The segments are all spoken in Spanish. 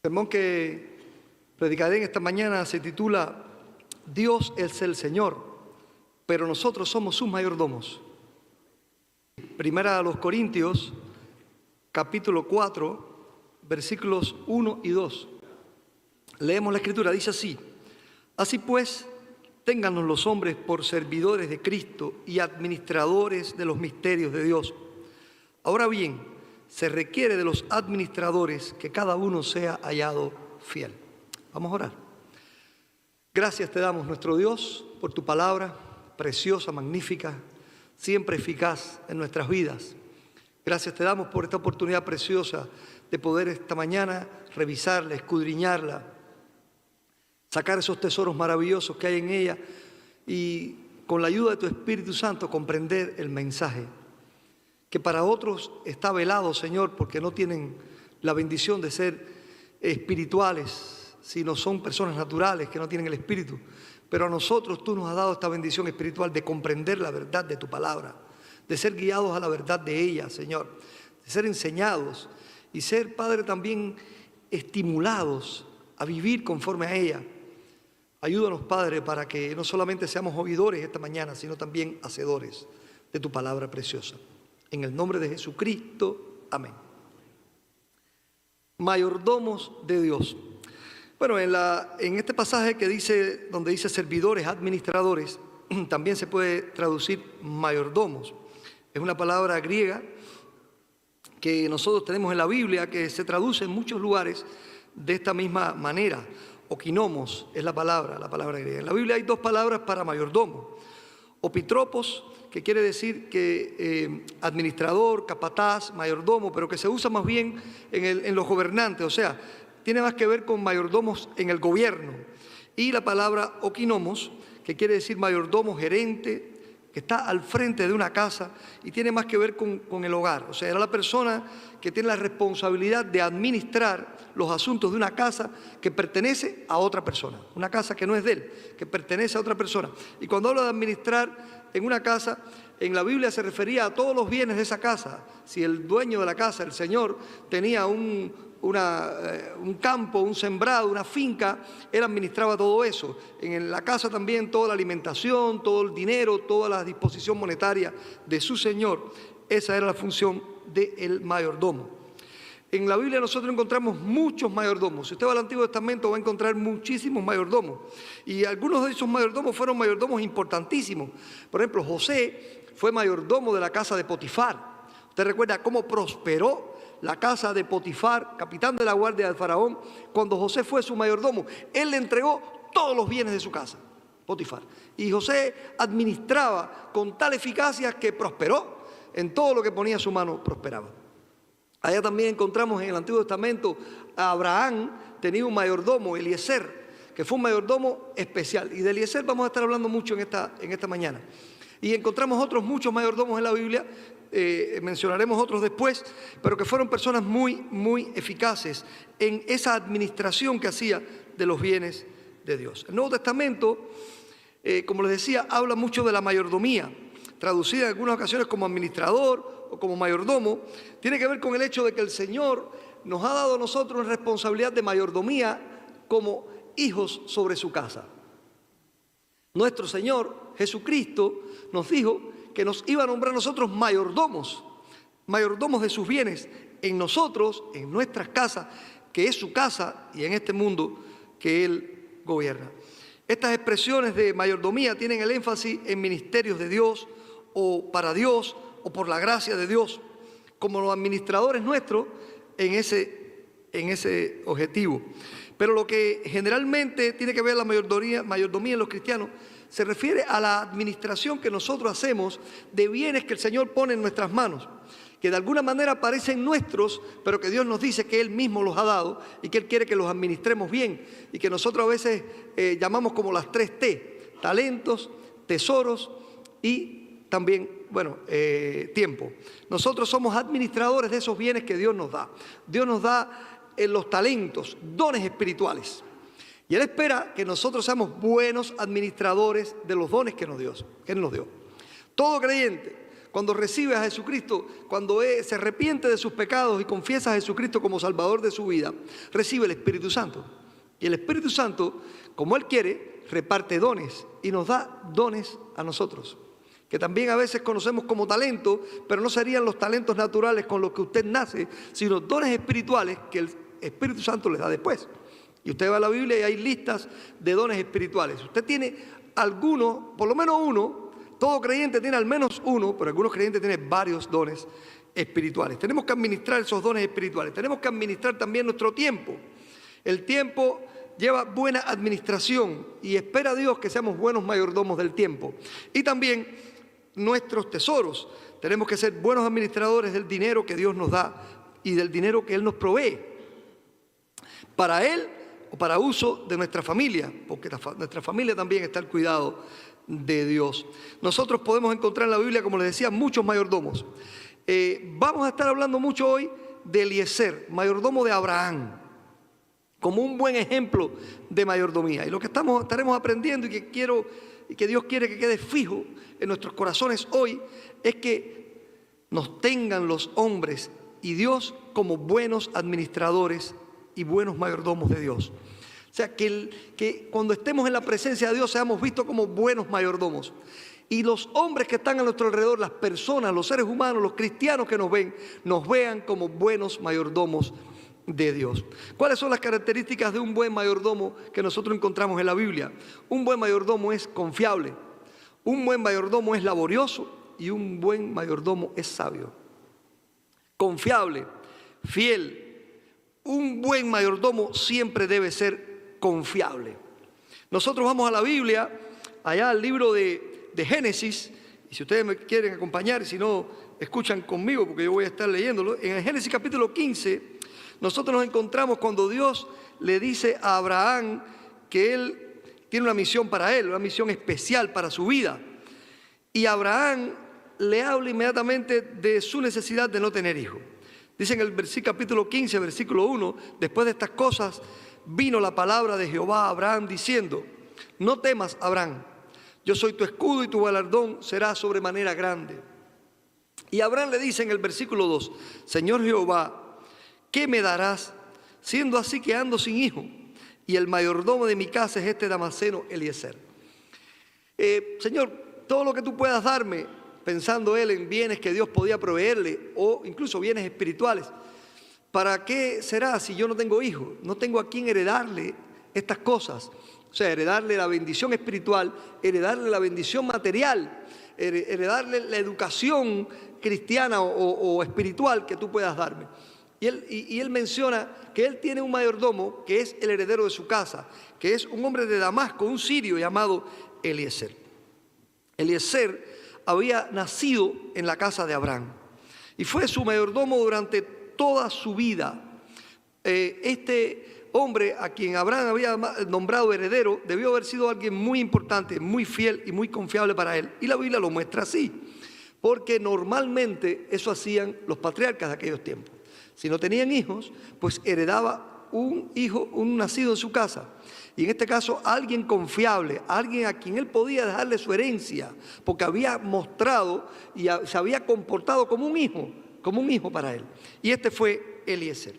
sermón que predicaré en esta mañana se titula Dios es el Señor, pero nosotros somos sus mayordomos. Primera a los Corintios, capítulo 4, versículos 1 y 2. Leemos la Escritura, dice así: Así pues, téngannos los hombres por servidores de Cristo y administradores de los misterios de Dios. Ahora bien, se requiere de los administradores que cada uno sea hallado fiel. Vamos a orar. Gracias te damos, nuestro Dios, por tu palabra preciosa, magnífica, siempre eficaz en nuestras vidas. Gracias te damos por esta oportunidad preciosa de poder esta mañana revisarla, escudriñarla, sacar esos tesoros maravillosos que hay en ella y con la ayuda de tu Espíritu Santo comprender el mensaje que para otros está velado, Señor, porque no tienen la bendición de ser espirituales, sino son personas naturales que no tienen el Espíritu. Pero a nosotros tú nos has dado esta bendición espiritual de comprender la verdad de tu palabra, de ser guiados a la verdad de ella, Señor, de ser enseñados y ser, Padre, también estimulados a vivir conforme a ella. Ayúdanos, Padre, para que no solamente seamos oidores esta mañana, sino también hacedores de tu palabra preciosa. En el nombre de Jesucristo, amén. Mayordomos de Dios. Bueno, en este pasaje que dice, donde dice servidores, administradores, también se puede traducir mayordomos. Es una palabra griega que nosotros tenemos en la Biblia, que se traduce en muchos lugares de esta misma manera. Okinomos es la palabra griega. En la Biblia hay dos palabras para mayordomo. Opitropos, que quiere decir que administrador, capataz, mayordomo, pero que se usa más bien en los gobernantes, o sea, tiene más que ver con mayordomos en el gobierno. Y la palabra okinomos, que quiere decir mayordomo, gerente, que está al frente de una casa y tiene más que ver con el hogar. O sea, era la persona que tiene la responsabilidad de administrar los asuntos de una casa que pertenece a otra persona. Una casa que no es de él, que pertenece a otra persona. Y cuando hablo de administrar en una casa, en la Biblia se refería a todos los bienes de esa casa. Si el dueño de la casa, el señor, tenía un campo, un sembrado, una finca, él administraba todo eso. En la casa también toda la alimentación, todo el dinero, toda la disposición monetaria de su señor. Esa era la función del mayordomo. En la Biblia nosotros encontramos muchos mayordomos. Si usted va al Antiguo Testamento va a encontrar muchísimos mayordomos. Y algunos de esos mayordomos fueron mayordomos importantísimos. Por ejemplo, José fue mayordomo de la casa de Potifar. Usted recuerda cómo prosperó la casa de Potifar, capitán de la guardia del faraón, cuando José fue su mayordomo. Él le entregó todos los bienes de su casa, Potifar. Y José administraba con tal eficacia que prosperó. En todo lo que ponía su mano prosperaba. Allá también encontramos en el Antiguo Testamento a Abraham, tenía un mayordomo, Eliezer, que fue un mayordomo especial. Y de Eliezer vamos a estar hablando mucho en esta mañana. Y encontramos otros muchos mayordomos en la Biblia, mencionaremos otros después, pero que fueron personas muy, muy eficaces en esa administración que hacía de los bienes de Dios. El Nuevo Testamento, como les decía, habla mucho de la mayordomía, traducida en algunas ocasiones como administrador o como mayordomo. Tiene que ver con el hecho de que el Señor nos ha dado a nosotros responsabilidad de mayordomía como hijos sobre su casa. Nuestro Señor Jesucristo nos dijo que nos iba a nombrar a nosotros mayordomos de sus bienes en nosotros, en nuestras casas, que es su casa, y en este mundo que Él gobierna. Estas expresiones de mayordomía tienen el énfasis en ministerios de Dios, o para Dios, o por la gracia de Dios, como los administradores nuestros en ese objetivo. Pero lo que generalmente tiene que ver la mayordomía en los cristianos se refiere a la administración que nosotros hacemos de bienes que el Señor pone en nuestras manos, que de alguna manera parecen nuestros, pero que Dios nos dice que Él mismo los ha dado y que Él quiere que los administremos bien, y que nosotros a veces llamamos como las 3T: talentos, tesoros y también, tiempo. Nosotros somos administradores de esos bienes que Dios nos da. Dios nos da los talentos, dones espirituales. Y Él espera que nosotros seamos buenos administradores de los dones que Él nos dio. Todo creyente, cuando recibe a Jesucristo, cuando se arrepiente de sus pecados y confiesa a Jesucristo como Salvador de su vida, recibe el Espíritu Santo. Y el Espíritu Santo, como Él quiere, reparte dones y nos da dones a nosotros, que también a veces conocemos como talento, pero no serían los talentos naturales con los que usted nace, sino dones espirituales que el Espíritu Santo les da después. Y usted va a la Biblia y hay listas de dones espirituales. Usted tiene alguno, por lo menos uno, todo creyente tiene al menos uno, pero algunos creyentes tienen varios dones espirituales. Tenemos que administrar esos dones espirituales, tenemos que administrar también nuestro tiempo. El tiempo lleva buena administración y espera a Dios que seamos buenos mayordomos del tiempo. Y también nuestros tesoros. Tenemos que ser buenos administradores del dinero que Dios nos da y del dinero que Él nos provee para Él o para uso de nuestra familia, porque nuestra familia también está al cuidado de Dios. Nosotros podemos encontrar en la Biblia, como les decía, muchos mayordomos. Vamos a estar hablando mucho hoy de Eliezer, mayordomo de Abraham, como un buen ejemplo de mayordomía. Y lo que estaremos aprendiendo y que Dios quiere que quede fijo en nuestros corazones hoy es que nos tengan los hombres y Dios como buenos administradores y buenos mayordomos de Dios. O sea, que cuando estemos en la presencia de Dios seamos vistos como buenos mayordomos. Y los hombres que están a nuestro alrededor, las personas, los seres humanos, los cristianos que nos vean como buenos mayordomos de Dios. ¿Cuáles son las características de un buen mayordomo que nosotros encontramos en la Biblia? Un buen mayordomo es confiable, un buen mayordomo es laborioso y un buen mayordomo es sabio. Confiable, fiel. Un buen mayordomo siempre debe ser confiable. Nosotros vamos a la Biblia, allá al libro de Génesis, y si ustedes me quieren acompañar, si no, escuchan conmigo porque yo voy a estar leyéndolo. En el Génesis capítulo 15, nosotros nos encontramos cuando Dios le dice a Abraham que Él tiene una misión para él, una misión especial para su vida. Y Abraham le habla inmediatamente de su necesidad de no tener hijos. Dice en el capítulo 15, versículo 1, después de estas cosas vino la palabra de Jehová a Abraham diciendo: no temas, Abraham, yo soy tu escudo y tu galardón será sobremanera grande. Y Abraham le dice en el versículo 2, Señor Jehová, ¿qué me darás siendo así que ando sin hijo? Y el mayordomo de mi casa es este Damaseno Eliezer. Señor, todo lo que tú puedas darme, pensando él en bienes que Dios podía proveerle o incluso bienes espirituales. ¿Para qué será si yo no tengo hijos? No tengo a quién heredarle estas cosas. O sea, heredarle la bendición espiritual, heredarle la bendición material, heredarle la educación cristiana o espiritual que tú puedas darme. Y él menciona que él tiene un mayordomo que es el heredero de su casa, que es un hombre de Damasco, un sirio llamado Eliezer. Eliezer había nacido en la casa de Abraham y fue su mayordomo durante toda su vida. Este hombre a quien Abraham había nombrado heredero debió haber sido alguien muy importante, muy fiel y muy confiable para él. Y la Biblia lo muestra así, porque normalmente eso hacían los patriarcas de aquellos tiempos. Si no tenían hijos, pues heredaba un hijo, un nacido en su casa. Y en este caso, alguien confiable, alguien a quien él podía dejarle su herencia, porque había mostrado y se había comportado como un hijo para él. Y este fue Eliezer.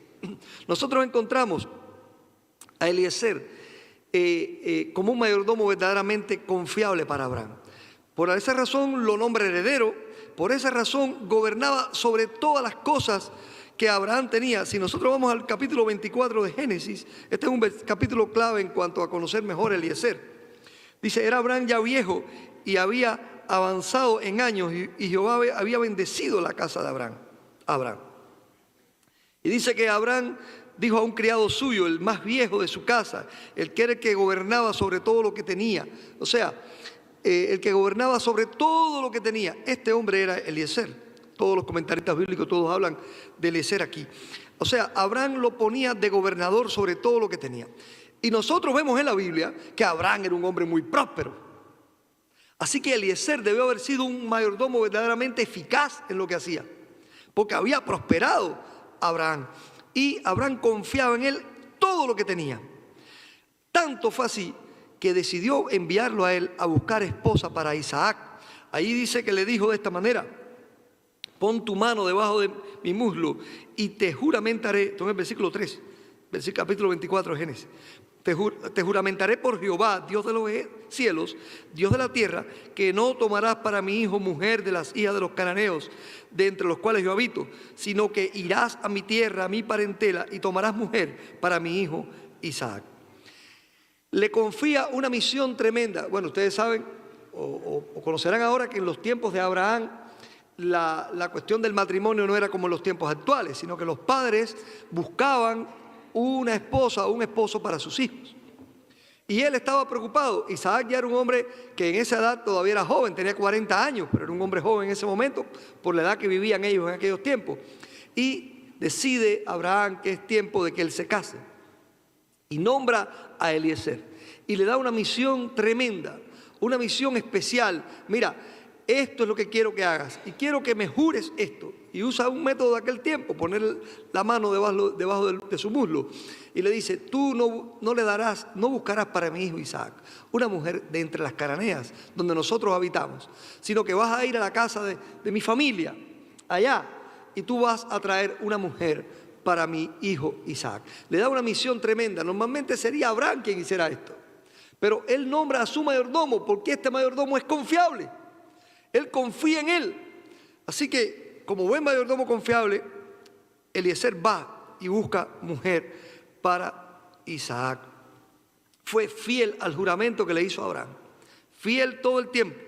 Nosotros encontramos a Eliezer como un mayordomo verdaderamente confiable para Abraham. Por esa razón lo nombra heredero, por esa razón gobernaba sobre todas las cosas que Abraham tenía. Si nosotros vamos al capítulo 24 de Génesis, este es un capítulo clave en cuanto a conocer mejor a Eliezer. Dice, era Abraham ya viejo y había avanzado en años y Jehová había bendecido la casa de Abraham. Y dice que Abraham dijo a un criado suyo, el más viejo de su casa, el que era el que gobernaba sobre todo lo que tenía. O sea, el que gobernaba sobre todo lo que tenía. Este hombre era Eliezer. Todos los comentaristas bíblicos, todos hablan de Eliezer aquí. O sea, Abraham lo ponía de gobernador sobre todo lo que tenía. Y nosotros vemos en la Biblia que Abraham era un hombre muy próspero. Así que Eliezer debió haber sido un mayordomo verdaderamente eficaz en lo que hacía, porque había prosperado Abraham. Y Abraham confiaba en él todo lo que tenía. Tanto fue así que decidió enviarlo a él a buscar esposa para Isaac. Ahí dice que le dijo de esta manera: Pon tu mano debajo de mi muslo y te juramentaré. Esto es el versículo 3, capítulo 24 de Génesis. Te juramentaré por Jehová, Dios de los cielos, Dios de la tierra, que no tomarás para mi hijo mujer de las hijas de los cananeos, de entre los cuales yo habito, sino que irás a mi tierra, a mi parentela, y tomarás mujer para mi hijo Isaac. Le confía una misión tremenda. Bueno, ustedes saben o conocerán ahora que en los tiempos de Abraham la cuestión del matrimonio no era como en los tiempos actuales, sino que los padres buscaban una esposa o un esposo para sus hijos. Y él estaba preocupado. Isaac ya era un hombre que en esa edad todavía era joven, tenía 40 años, pero era un hombre joven en ese momento por la edad que vivían ellos en aquellos tiempos. Y decide Abraham que es tiempo de que él se case. Y nombra a Eliezer. Y le da una misión tremenda, una misión especial. Mira, esto es lo que quiero que hagas y quiero que me jures esto. Y usa un método de aquel tiempo, poner la mano debajo de su muslo. Y le dice, tú no le darás, no buscarás para mi hijo Isaac una mujer de entre las cananeas, donde nosotros habitamos, sino que vas a ir a la casa de mi familia, allá, y tú vas a traer una mujer para mi hijo Isaac. Le da una misión tremenda. Normalmente sería Abraham quien hiciera esto. Pero él nombra a su mayordomo porque este mayordomo es confiable. Él confía en él. Así que, como buen mayordomo confiable, Eliezer va y busca mujer para Isaac. Fue fiel al juramento que le hizo a Abraham. Fiel todo el tiempo,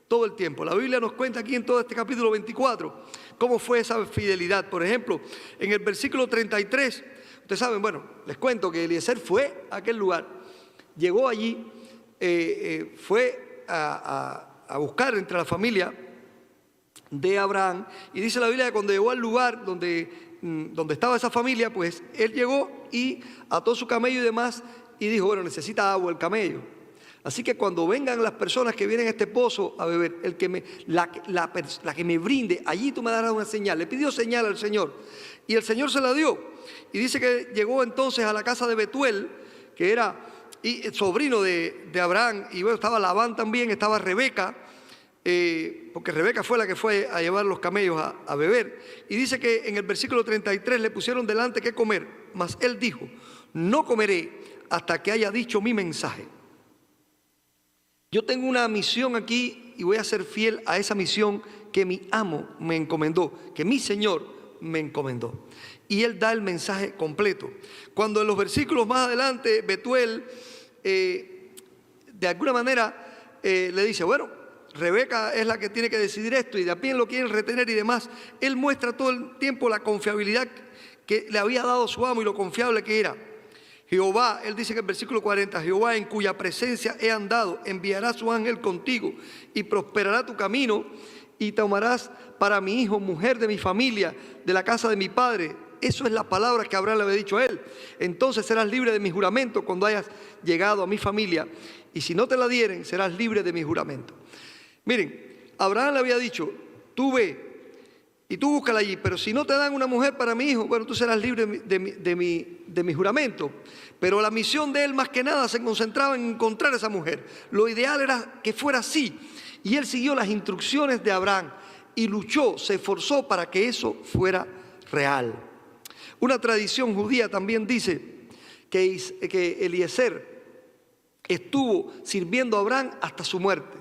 todo el tiempo. La Biblia nos cuenta aquí en todo este capítulo 24 cómo fue esa fidelidad. Por ejemplo, en el versículo 33, ustedes saben, bueno, les cuento que Eliezer fue a aquel lugar, llegó allí, fue a buscar entre la familia de Abraham, y dice la Biblia que cuando llegó al lugar donde estaba esa familia, pues él llegó y ató su camello y demás, y dijo, bueno, necesita agua el camello. Así que cuando vengan las personas que vienen a este pozo a beber, la que me brinde, allí tú me darás una señal. Le pidió señal al Señor, y el Señor se la dio. Y dice que llegó entonces a la casa de Betuel, que era sobrino de Abraham, y bueno, estaba Labán también, estaba Rebeca, porque Rebeca fue la que fue a llevar los camellos a beber. Y dice que en el versículo 33 le pusieron delante qué comer, mas él dijo, no comeré hasta que haya dicho mi mensaje. Yo tengo una misión aquí y voy a ser fiel a esa misión que mi amo me encomendó, que mi Señor me encomendó. Y él da el mensaje completo. Cuando en los versículos más adelante Betuel de alguna manera le dice, bueno, Rebeca es la que tiene que decidir esto y de a pie lo quieren retener y demás. Él muestra todo el tiempo la confiabilidad que le había dado su amo y lo confiable que era. Jehová, él dice en el versículo 40, Jehová en cuya presencia he andado, enviará su ángel contigo y prosperará tu camino y tomarás para mi hijo mujer de mi familia, de la casa de mi padre. Eso es la palabra que Abraham le había dicho a él. Entonces serás libre de mi juramento cuando hayas llegado a mi familia y si no te la dieren, serás libre de mi juramento. Miren, Abraham le había dicho, tú ve y tú búscala allí, pero si no te dan una mujer para mi hijo, bueno, tú serás libre de mi juramento. Pero la misión de él más que nada se concentraba en encontrar a esa mujer. Lo ideal era que fuera así. Y él siguió las instrucciones de Abraham y luchó, se esforzó para que eso fuera real. Una tradición judía también dice que Eliezer estuvo sirviendo a Abraham hasta su muerte.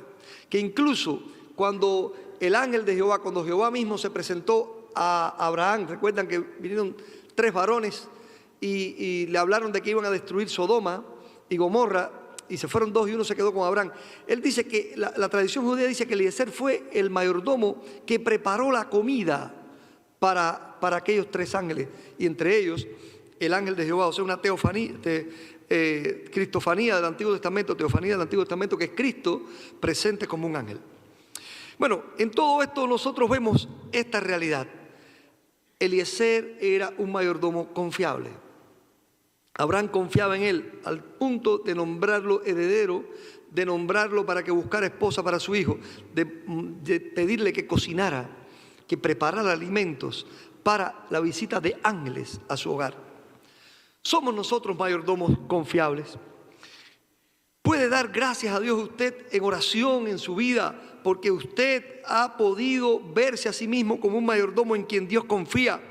Que incluso cuando el ángel de Jehová, cuando Jehová mismo se presentó a Abraham, recuerdan que vinieron 3 varones y le hablaron de que iban a destruir Sodoma y Gomorra, y se fueron 2 y uno se quedó con Abraham. Él dice que la tradición judía dice que Eliezer fue el mayordomo que preparó la comida para aquellos 3 ángeles, y entre ellos el ángel de Jehová, o sea, una teofanía, cristofanía del Antiguo Testamento, teofanía del Antiguo Testamento, que es Cristo presente como un ángel. Bueno, en todo esto nosotros vemos esta realidad. Eliezer era un mayordomo confiable. Abraham confiaba en él al punto de nombrarlo heredero, de nombrarlo para que buscara esposa para su hijo, de pedirle que cocinara, que preparara alimentos para la visita de ángeles a su hogar. ¿Somos nosotros mayordomos confiables? puede dar gracias a Dios usted en oración en su vida, porque usted ha podido verse a sí mismo como un mayordomo en quien Dios confía.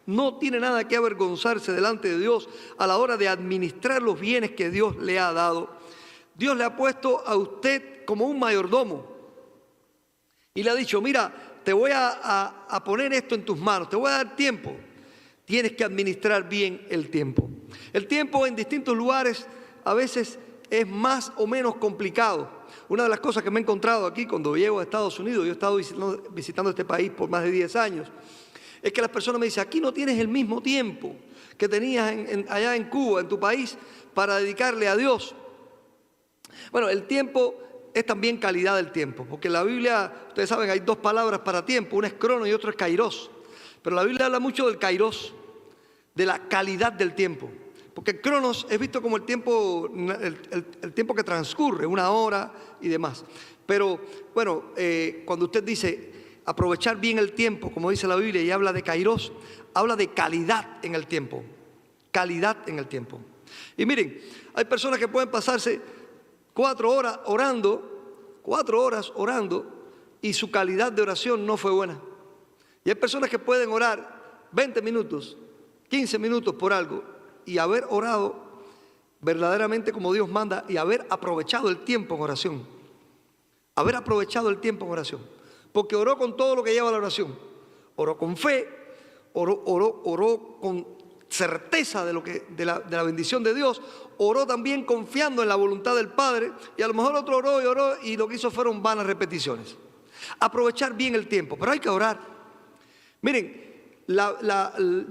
No tiene nada que avergonzarse delante de Dios a la hora de administrar los bienes que Dios le ha dado. Dios le ha puesto a usted como un mayordomo y le ha dicho: mira, te voy a poner esto en tus manos, te voy a dar tiempo. Tienes que administrar bien el tiempo. El tiempo en distintos lugares a veces es más o menos complicado. Una de las cosas que me he encontrado aquí cuando llego a Estados Unidos, yo he estado visitando este país por más de 10 años, es que las personas me dicen: aquí no tienes el mismo tiempo que tenías allá en Cuba, en tu país, para dedicarle a Dios. Bueno, el tiempo es también calidad del tiempo, porque en la Biblia, ustedes saben, hay dos palabras para tiempo, una es crono y otra es kairos. Pero la Biblia habla mucho del kairos, de la calidad del tiempo. Porque el cronos es visto como el tiempo que transcurre, una hora y demás. Pero bueno, cuando usted dice aprovechar bien el tiempo, como dice la Biblia, y habla de kairos, habla de calidad en el tiempo. Calidad en el tiempo. Y miren, hay personas que pueden pasarse 4 horas orando, y su calidad de oración no fue buena. Y hay personas que pueden orar 20 minutos, 15 minutos por algo, y haber orado verdaderamente como Dios manda, y haber aprovechado el tiempo en oración. Haber aprovechado el tiempo en oración. Porque oró con todo lo que lleva la oración. Oró con fe, oró con certeza de la bendición de Dios. Oró también confiando en la voluntad del Padre. Y a lo mejor otro oró y lo que hizo fueron vanas repeticiones. Aprovechar bien el tiempo, pero hay que orar. Miren,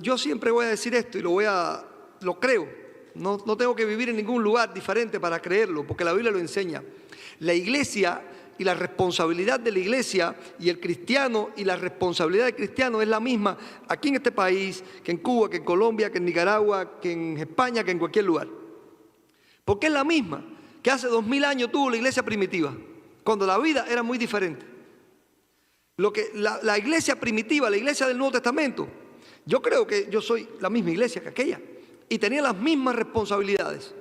yo siempre voy a decir esto y lo creo. No tengo que vivir en ningún lugar diferente para creerlo, porque la Biblia lo enseña. La iglesia y la responsabilidad de la iglesia y el cristiano y la responsabilidad del cristiano es la misma aquí en este país, que en Cuba, que en Colombia, que en Nicaragua, que en España, que en cualquier lugar. Porque es la misma que hace 2000 años tuvo la iglesia primitiva, cuando la vida era muy diferente. La iglesia primitiva, la iglesia del Nuevo Testamento, yo creo que yo soy la misma iglesia que aquella y tenía las mismas responsabilidades.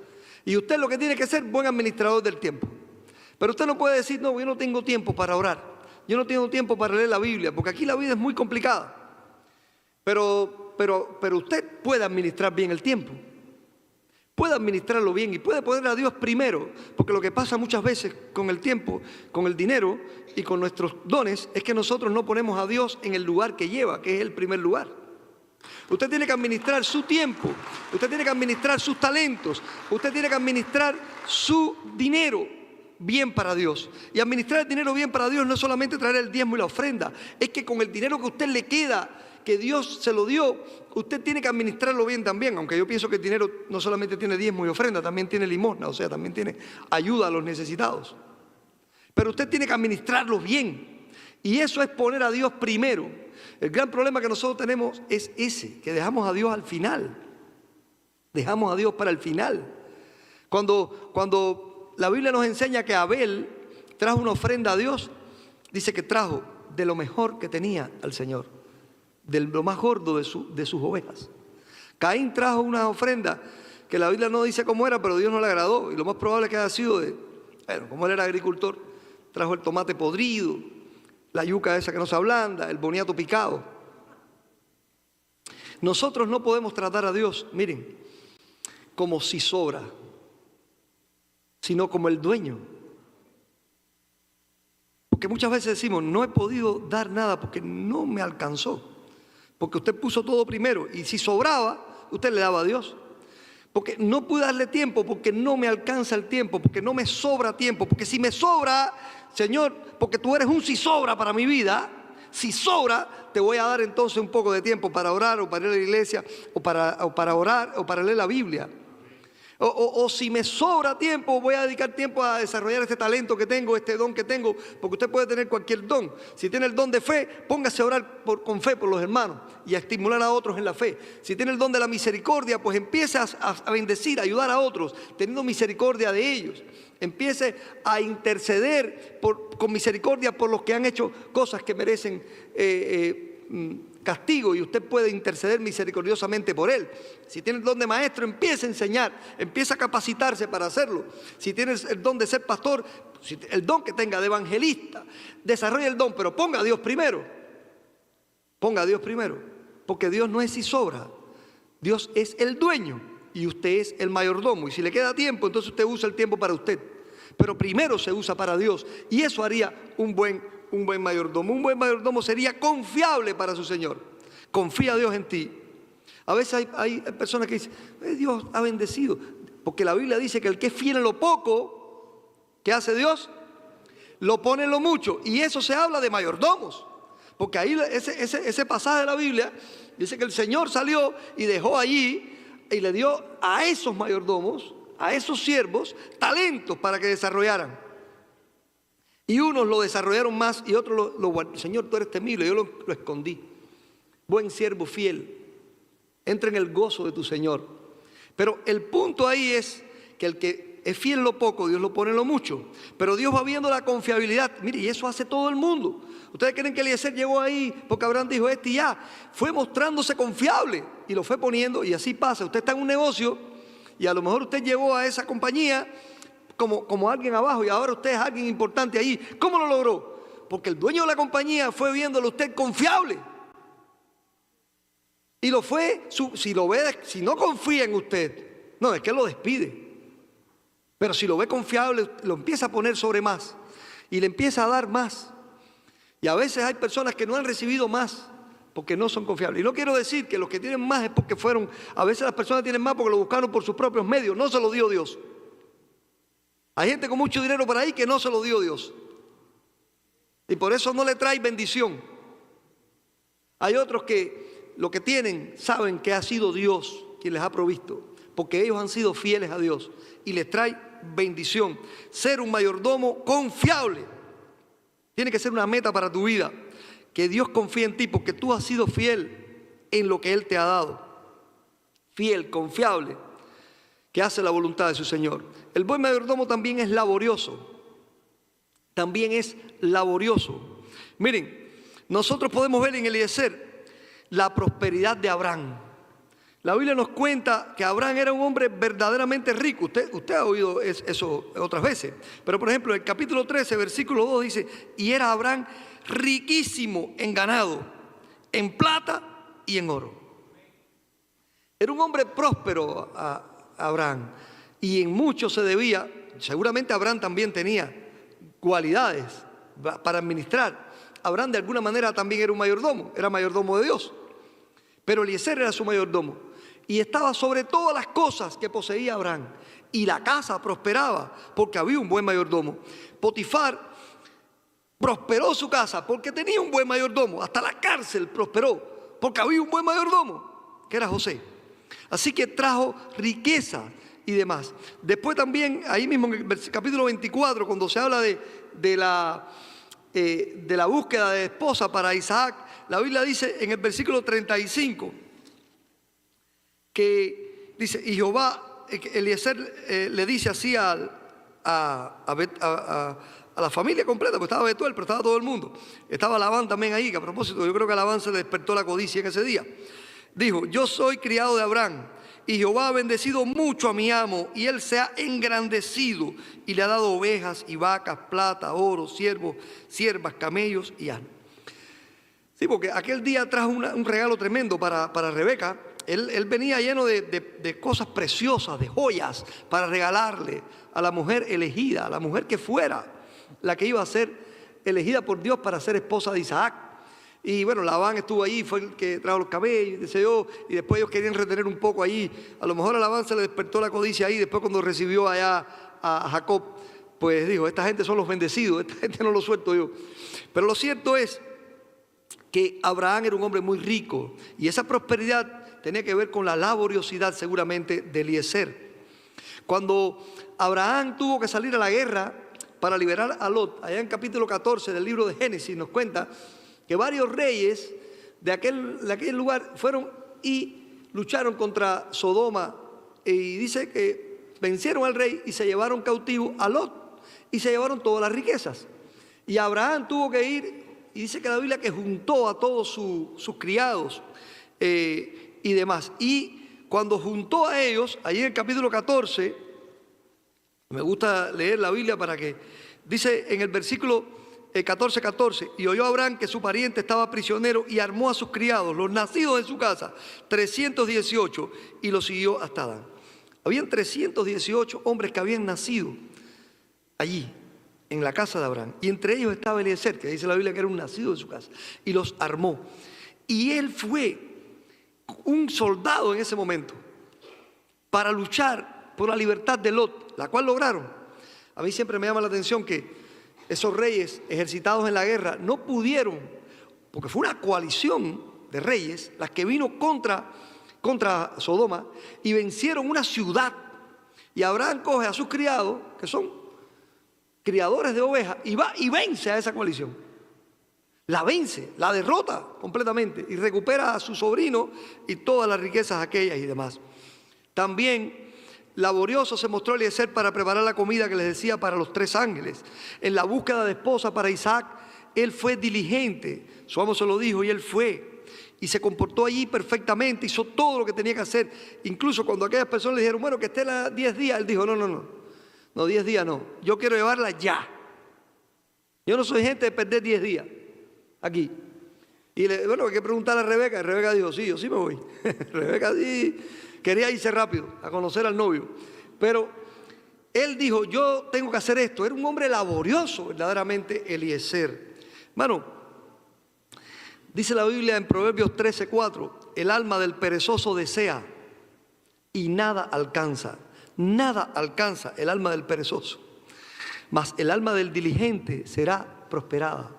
Y usted lo que tiene que ser buen administrador del tiempo. Pero usted no puede decir: no, yo no tengo tiempo para orar, yo no tengo tiempo para leer la Biblia, porque aquí la vida es muy complicada. Pero usted puede administrar bien el tiempo, puede administrarlo bien y puede poner a Dios primero, porque lo que pasa muchas veces con el tiempo, con el dinero y con nuestros dones es que nosotros no ponemos a Dios en el lugar que lleva, que es el primer lugar. Usted tiene que administrar su tiempo, usted tiene que administrar sus talentos, usted tiene que administrar su dinero bien para Dios. Y administrar el dinero bien para Dios no es solamente traer el diezmo y la ofrenda, es que con el dinero que a usted le queda, que Dios se lo dio, usted tiene que administrarlo bien también, aunque yo pienso que el dinero no solamente tiene diezmo y ofrenda, también tiene limosna, o sea, también tiene ayuda a los necesitados. Pero usted tiene que administrarlo bien, y eso es poner a Dios primero. El gran problema que nosotros tenemos es ese, que dejamos a Dios al final. Dejamos a Dios para el final. Cuando la Biblia nos enseña que Abel trajo una ofrenda a Dios, dice que trajo de lo mejor que tenía al Señor, de lo más gordo de sus ovejas. Caín trajo una ofrenda que la Biblia no dice cómo era, pero Dios no le agradó, y lo más probable es que haya sido como él era agricultor, trajo el tomate podrido, la yuca esa que no se ablanda, el boniato picado. Nosotros no podemos tratar a Dios, miren, como si sobra, sino como el dueño. Porque muchas veces decimos: no he podido dar nada porque no me alcanzó. Porque usted puso todo primero, y si sobraba, usted le daba a Dios. Porque no pude darle tiempo, porque no me alcanza el tiempo, porque no me sobra tiempo. Porque si me sobra, Señor, porque tú eres un si sobra para mi vida, si sobra, te voy a dar entonces un poco de tiempo para orar, o para ir a la iglesia, o para orar, o para leer la Biblia. O si me sobra tiempo, voy a dedicar tiempo a desarrollar este talento que tengo, este don que tengo, porque usted puede tener cualquier don. Si tiene el don de fe, póngase a orar con fe por los hermanos y a estimular a otros en la fe. Si tiene el don de la misericordia, pues empiece a bendecir, a ayudar a otros, teniendo misericordia de ellos. Empiece a interceder con misericordia por los que han hecho cosas que merecen castigo y usted puede interceder misericordiosamente por él. Si tiene el don de maestro, empiece a enseñar, empieza a capacitarse para hacerlo. Si tienes el don de ser pastor, el don que tenga de evangelista, desarrolle el don, pero ponga a Dios primero. Ponga a Dios primero, porque Dios no es si sobra. Dios es el dueño y usted es el mayordomo. Y si le queda tiempo, entonces usted usa el tiempo para usted. Pero primero se usa para Dios. Y eso haría un buen mayordomo. Un buen mayordomo sería confiable para su Señor. Confía a Dios en ti. A veces hay personas que dicen, Dios ha bendecido. Porque la Biblia dice que el que es fiel en lo poco, ¿qué hace Dios? Lo pone en lo mucho. Y eso se habla de mayordomos. Porque ahí ese pasaje de la Biblia dice que el Señor salió y dejó allí y le dio a esos mayordomos, a esos siervos, talentos para que desarrollaran. Y unos lo desarrollaron más y otros lo guardaron. Señor, tú eres temible, yo lo escondí. Buen siervo fiel, entra en el gozo de tu Señor. Pero el punto ahí es que el que es fiel en lo poco, Dios lo pone en lo mucho. Pero Dios va viendo la confiabilidad. Mire, y eso hace todo el mundo. ¿Ustedes creen que Eliezer llegó ahí porque Abraham dijo y ya? Fue mostrándose confiable y lo fue poniendo y así pasa. Usted está en un negocio y a lo mejor usted llegó a esa compañía como alguien abajo y ahora usted es alguien importante ahí. ¿Cómo lo logró? Porque el dueño de la compañía fue viéndolo usted confiable. Y lo fue, si no confía en usted, no, es que lo despide. Pero si lo ve confiable, lo empieza a poner sobre más y le empieza a dar más. Y a veces hay personas que no han recibido más porque no son confiables. Y no quiero decir que los que tienen más es porque fueron, a veces las personas tienen más porque lo buscaron por sus propios medios, no se lo dio Dios. Hay gente con mucho dinero por ahí que no se lo dio Dios. Y por eso no le trae bendición. Hay otros que lo que tienen saben que ha sido Dios quien les ha provisto, porque ellos han sido fieles a Dios y les trae bendición. Ser un mayordomo confiable tiene que ser una meta para tu vida, que Dios confíe en ti porque tú has sido fiel en lo que Él te ha dado. Fiel, confiable, que hace la voluntad de su Señor. El buen mayordomo también es laborioso. También es laborioso. Miren, nosotros podemos ver en Eliezer la prosperidad de Abraham. La Biblia nos cuenta que Abraham era un hombre verdaderamente rico. Usted ha oído eso otras veces. Pero por ejemplo, en el capítulo 13, versículo 2 dice, y era Abraham riquísimo en ganado, en plata y en oro. Era un hombre próspero a Abraham. Y en mucho se debía, seguramente Abraham también tenía cualidades para administrar. Abraham de alguna manera también era un mayordomo, era mayordomo de Dios. Pero Eliezer era su mayordomo. Y estaba sobre todas las cosas que poseía Abraham. Y la casa prosperaba porque había un buen mayordomo. Potifar prosperó su casa porque tenía un buen mayordomo. Hasta la cárcel prosperó porque había un buen mayordomo, que era José. Así que trajo riqueza y demás. Después también, ahí mismo en el capítulo 24, cuando se habla de la búsqueda de esposa para Isaac, la Biblia dice en el versículo 35 que dice, y Jehová, Eliezer le dice así a la familia completa, porque estaba Betuel, pero estaba todo el mundo. Estaba Labán también ahí, que a propósito, yo creo que a Labán se le despertó la codicia en ese día. Dijo, yo soy criado de Abraham, y Jehová ha bendecido mucho a mi amo, y él se ha engrandecido, y le ha dado ovejas y vacas, plata, oro, siervos, siervas, camellos y asnos. Sí, porque aquel día trajo un regalo tremendo para Rebeca. Él venía lleno de cosas preciosas, de joyas, para regalarle a la mujer elegida, a la mujer que fuera la que iba a ser elegida por Dios para ser esposa de Isaac. Y bueno, Labán estuvo ahí, fue el que trajo los cabellos, deseó, y después ellos querían retener un poco ahí. A lo mejor a Labán se le despertó la codicia ahí, después cuando recibió allá a Jacob, pues dijo, esta gente son los bendecidos, esta gente no lo suelto yo. Pero lo cierto es que Abraham era un hombre muy rico, y esa prosperidad tenía que ver con la laboriosidad seguramente de Eliezer. Cuando Abraham tuvo que salir a la guerra para liberar a Lot, allá en capítulo 14 del libro de Génesis nos cuenta que varios reyes de aquel lugar fueron y lucharon contra Sodoma, y dice que vencieron al rey y se llevaron cautivo a Lot y se llevaron todas las riquezas. Y Abraham tuvo que ir y dice que la Biblia que juntó a todos sus criados y demás. Y cuando juntó a ellos, ahí en el capítulo 14, me gusta leer la Biblia para que, dice en el versículo 14, y oyó Abraham que su pariente estaba prisionero y armó a sus criados, los nacidos en su casa, 318, y los siguió hasta Dan. Habían 318 hombres que habían nacido allí, en la casa de Abraham, y entre ellos estaba Eliezer, que dice la Biblia que era un nacido de su casa, y los armó. Y él fue un soldado en ese momento para luchar por la libertad de Lot, la cual lograron. A mí siempre me llama la atención que esos reyes ejercitados en la guerra no pudieron, porque fue una coalición de reyes las que vino contra Sodoma y vencieron una ciudad. Y Abraham coge a sus criados, que son criadores de ovejas, y va y vence a esa coalición. La vence, la derrota completamente y recupera a su sobrino y todas las riquezas aquellas y demás. También laborioso se mostró Eliezer para preparar la comida que les decía para los 3 ángeles. En la búsqueda de esposa para Isaac, él fue diligente. Su amo se lo dijo y él fue. Y se comportó allí perfectamente, hizo todo lo que tenía que hacer. Incluso cuando aquellas personas le dijeron, bueno, que esté 10 días, él dijo, no, 10 días no. Yo quiero llevarla ya. Yo no soy gente de perder 10 días aquí. Y bueno, hay que preguntar a Rebeca. Y Rebeca dijo, sí, yo sí me voy. Rebeca sí quería irse rápido a conocer al novio. Pero él dijo, yo tengo que hacer esto. Era un hombre laborioso, verdaderamente, Eliezer. Bueno, dice la Biblia en Proverbios 13:4, el alma del perezoso desea y nada alcanza. Nada alcanza el alma del perezoso. Mas el alma del diligente será prosperada.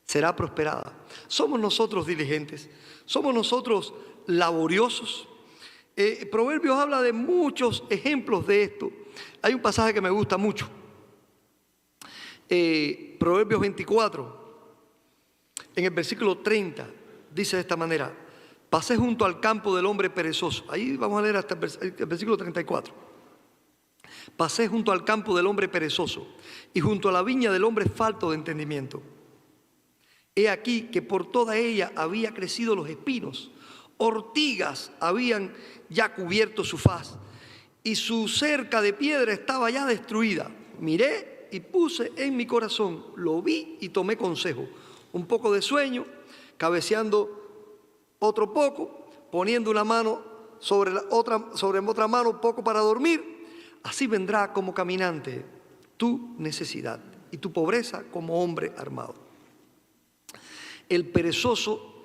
Será prosperada. Somos nosotros diligentes. Somos nosotros laboriosos. Proverbios habla de muchos ejemplos de esto. Hay un pasaje que me gusta mucho. Proverbios 24, en el versículo 30, dice de esta manera: pasé junto al campo del hombre perezoso. Ahí vamos a leer hasta el versículo 34. Pasé junto al campo del hombre perezoso y junto a la viña del hombre falto de entendimiento. He aquí que por toda ella había crecido los espinos, ortigas habían ya cubierto su faz, y su cerca de piedra estaba ya destruida. Miré y puse en mi corazón, lo vi y tomé consejo. Un poco de sueño, cabeceando otro poco, poniendo una mano sobre otra mano, un poco para dormir. Así vendrá como caminante tu necesidad y tu pobreza como hombre armado. El perezoso,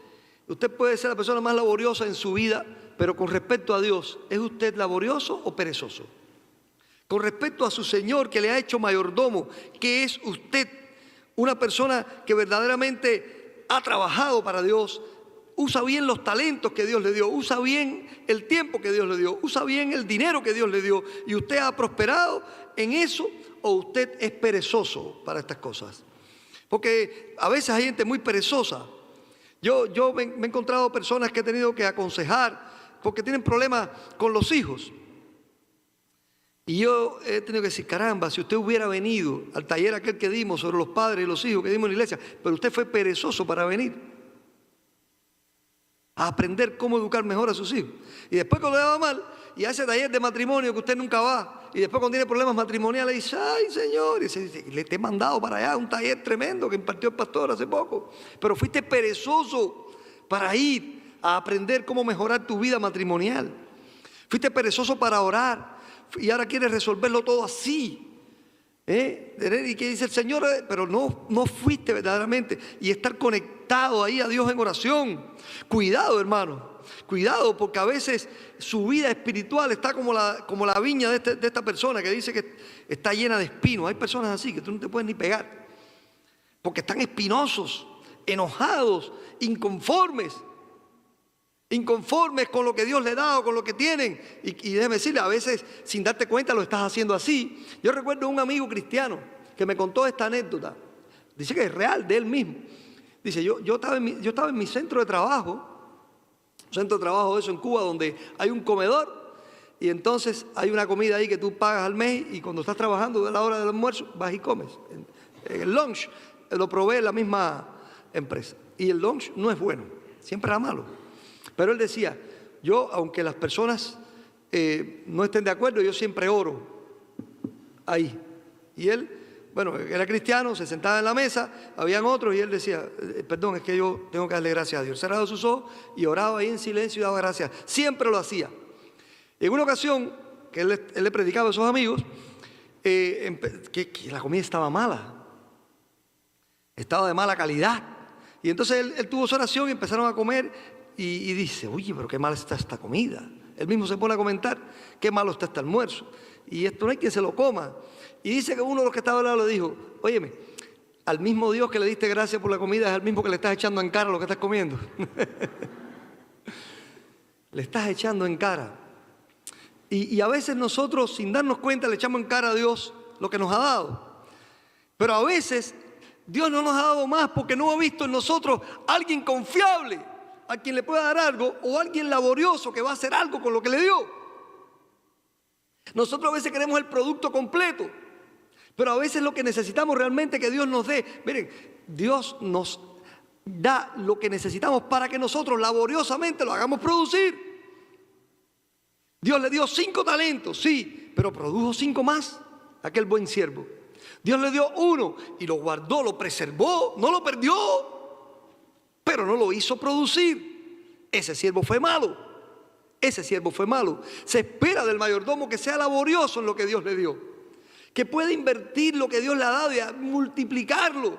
usted puede ser la persona más laboriosa en su vida, pero con respecto a Dios, ¿es usted laborioso o perezoso? Con respecto a su Señor que le ha hecho mayordomo, ¿qué es usted? Una persona que verdaderamente ha trabajado para Dios, usa bien los talentos que Dios le dio, usa bien el tiempo que Dios le dio, usa bien el dinero que Dios le dio, y usted ha prosperado en eso, o usted es perezoso para estas cosas. Porque a veces hay gente muy perezosa. Yo me he encontrado personas que he tenido que aconsejar porque tienen problemas con los hijos. Y yo he tenido que decir, caramba, si usted hubiera venido al taller aquel que dimos sobre los padres y los hijos que dimos en la iglesia, pero usted fue perezoso para venir a aprender cómo educar mejor a sus hijos. Y después cuando le va mal, y a ese taller de matrimonio que usted nunca va, y después cuando tiene problemas matrimoniales dice, ay Señor, y dice, le te he mandado para allá un taller tremendo que impartió el pastor hace poco, pero fuiste perezoso para ir a aprender cómo mejorar tu vida matrimonial. Fuiste perezoso para orar y ahora quieres resolverlo todo así. Y que dice el Señor, pero no fuiste verdaderamente. Y estar conectado ahí a Dios en oración. Cuidado, hermano, cuidado, porque a veces su vida espiritual está como la viña de esta persona que dice que está llena de espinos. Hay personas así que tú no te puedes ni pegar porque están espinosos, enojados, inconformes con lo que Dios le da o con lo que tienen. Y déjeme decirle, a veces sin darte cuenta lo estás haciendo así. Yo recuerdo un amigo cristiano que me contó esta anécdota. Dice que es real, de él mismo. Dice, yo estaba en mi centro de trabajo, un centro de trabajo de eso en Cuba, donde hay un comedor y entonces hay una comida ahí que tú pagas al mes y cuando estás trabajando a la hora del almuerzo vas y comes. En el lunch lo provee la misma empresa. Y el lunch no es bueno, siempre era malo. Pero él decía, yo, aunque las personas no estén de acuerdo, yo siempre oro ahí. Y él, bueno, era cristiano, se sentaba en la mesa, habían otros y él decía, perdón, es que yo tengo que darle gracias a Dios. Cerraba sus ojos y oraba ahí en silencio y daba gracias. Siempre lo hacía. En una ocasión, que él le predicaba a esos amigos, que la comida estaba mala. Estaba de mala calidad. Y entonces él tuvo su oración y empezaron a comer y dice, oye, pero qué mala está esta comida. Él mismo se pone a comentar, qué malo está este almuerzo. Y esto no hay quien se lo coma. Y dice que uno de los que estaba al lado le dijo, óyeme, al mismo Dios que le diste gracias por la comida es el mismo que le estás echando en cara lo que estás comiendo. Le estás echando en cara. Y a veces nosotros, sin darnos cuenta, le echamos en cara a Dios lo que nos ha dado. Pero a veces Dios no nos ha dado más porque no ha visto en nosotros alguien confiable, a quien le pueda dar algo, o alguien laborioso que va a hacer algo con lo que le dio. Nosotros a veces queremos el producto completo, pero a veces lo que necesitamos realmente que Dios nos dé. Miren, Dios nos da lo que necesitamos para que nosotros laboriosamente lo hagamos producir. Dios le dio 5 talentos, sí, pero produjo 5 más, aquel buen siervo. Dios le dio 1 y lo guardó, lo preservó, no lo perdió, pero no lo hizo producir. Ese siervo fue malo, ese siervo fue malo. Se espera del mayordomo que sea laborioso en lo que Dios le dio, que pueda invertir lo que Dios le ha dado y multiplicarlo.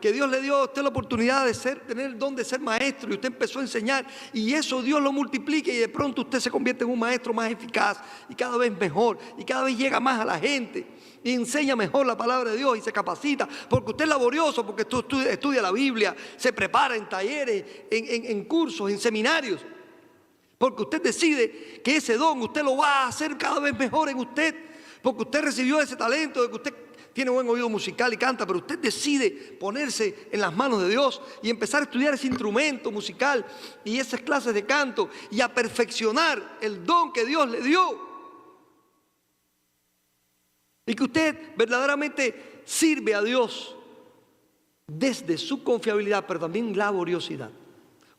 Que Dios le dio a usted la oportunidad de tener el don de ser maestro y usted empezó a enseñar y eso Dios lo multiplica y de pronto usted se convierte en un maestro más eficaz y cada vez mejor y cada vez llega más a la gente y enseña mejor la palabra de Dios y se capacita porque usted es laborioso, porque estudia la Biblia, se prepara en talleres, en cursos, en seminarios, porque usted decide que ese don usted lo va a hacer cada vez mejor en usted, porque usted recibió ese talento de que usted tiene buen oído musical y canta, pero usted decide ponerse en las manos de Dios y empezar a estudiar ese instrumento musical y esas clases de canto y a perfeccionar el don que Dios le dio. Y que usted verdaderamente sirve a Dios desde su confiabilidad, pero también laboriosidad.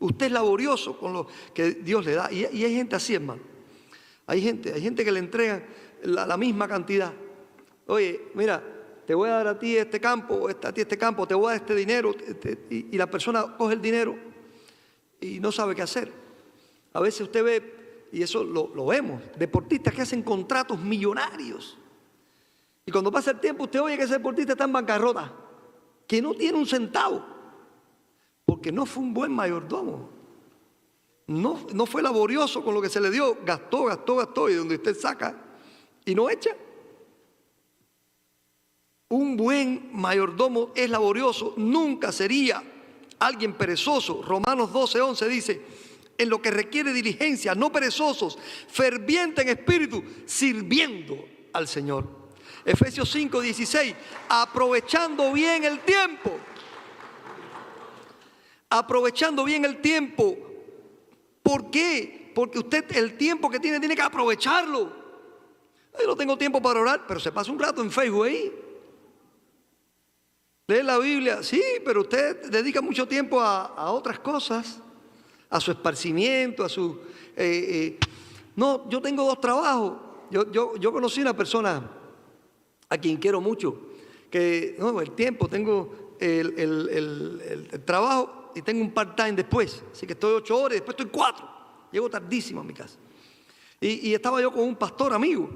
Usted es laborioso con lo que Dios le da. Y hay gente así, hermano. Hay gente que le entrega la misma cantidad. Oye, mira, te voy a dar a ti este campo, a ti este campo, te voy a dar este dinero, y la persona coge el dinero y no sabe qué hacer. A veces usted ve, y eso lo vemos, deportistas que hacen contratos millonarios. Y cuando pasa el tiempo usted oye que ese deportista está en bancarrota, que no tiene un centavo, porque no fue un buen mayordomo. No fue laborioso con lo que se le dio, gastó, y donde usted saca y no echa. Un buen mayordomo es laborioso, nunca sería alguien perezoso. Romanos 12:11 dice, en lo que requiere diligencia, no perezosos, ferviente en espíritu, sirviendo al Señor. Efesios 5:16, aprovechando bien el tiempo. Aprovechando bien el tiempo. ¿Por qué? Porque usted el tiempo que tiene que aprovecharlo. Yo no tengo tiempo para orar, pero se pasa un rato en Facebook ahí. Lee la Biblia, sí, pero usted dedica mucho tiempo a otras cosas, a su esparcimiento, a su... No, yo tengo 2 trabajos. Yo conocí una persona a quien quiero mucho, que no, el tiempo, tengo el trabajo y tengo un part-time después, así que estoy 8 horas y después estoy 4. Llego tardísimo a mi casa. Y estaba yo con un pastor amigo,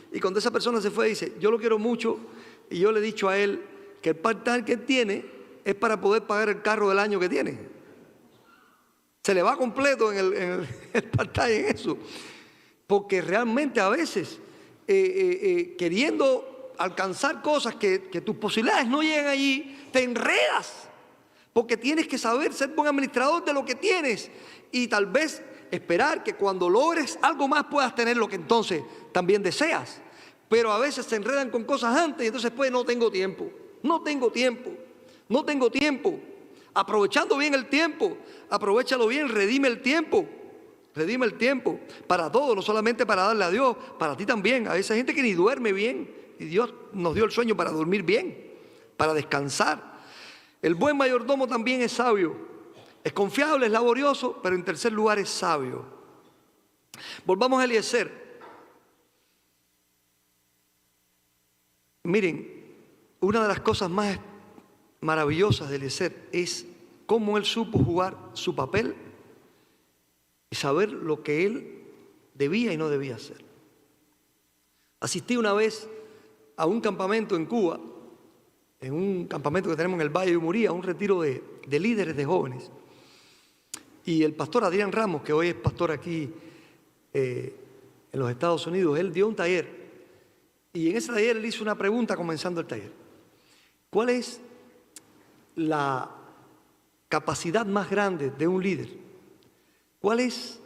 y cuando esa persona se fue, dice, yo lo quiero mucho, y yo le he dicho a él, que el part-time que tiene es para poder pagar el carro del año que tiene. Se le va completo en el part-time en eso. Porque realmente a veces, queriendo alcanzar cosas que tus posibilidades no llegan allí, te enredas. Porque tienes que saber ser buen administrador de lo que tienes. Y tal vez esperar que cuando logres algo más puedas tener lo que entonces también deseas. Pero a veces se enredan con cosas antes y entonces pues no tengo tiempo. No tengo tiempo. Aprovechando bien el tiempo, aprovechalo bien, redime el tiempo para todo, no solamente para darle a Dios, para ti también. A veces hay gente que ni duerme bien y Dios nos dio el sueño para dormir bien, para descansar. El buen mayordomo también es sabio. Es confiable, es laborioso, pero en tercer lugar es sabio. Volvamos a Eliezer. Miren, una de las cosas más maravillosas de Eliezer es cómo él supo jugar su papel y saber lo que él debía y no debía hacer. Asistí una vez a un campamento en Cuba, en un campamento que tenemos en el Valle de Umuría, un retiro de líderes de jóvenes. Y el pastor Adrián Ramos, que hoy es pastor aquí en los Estados Unidos, él dio un taller. Y en ese taller él hizo una pregunta comenzando el taller. ¿Cuál es la capacidad más grande de un líder? ¿Cuál es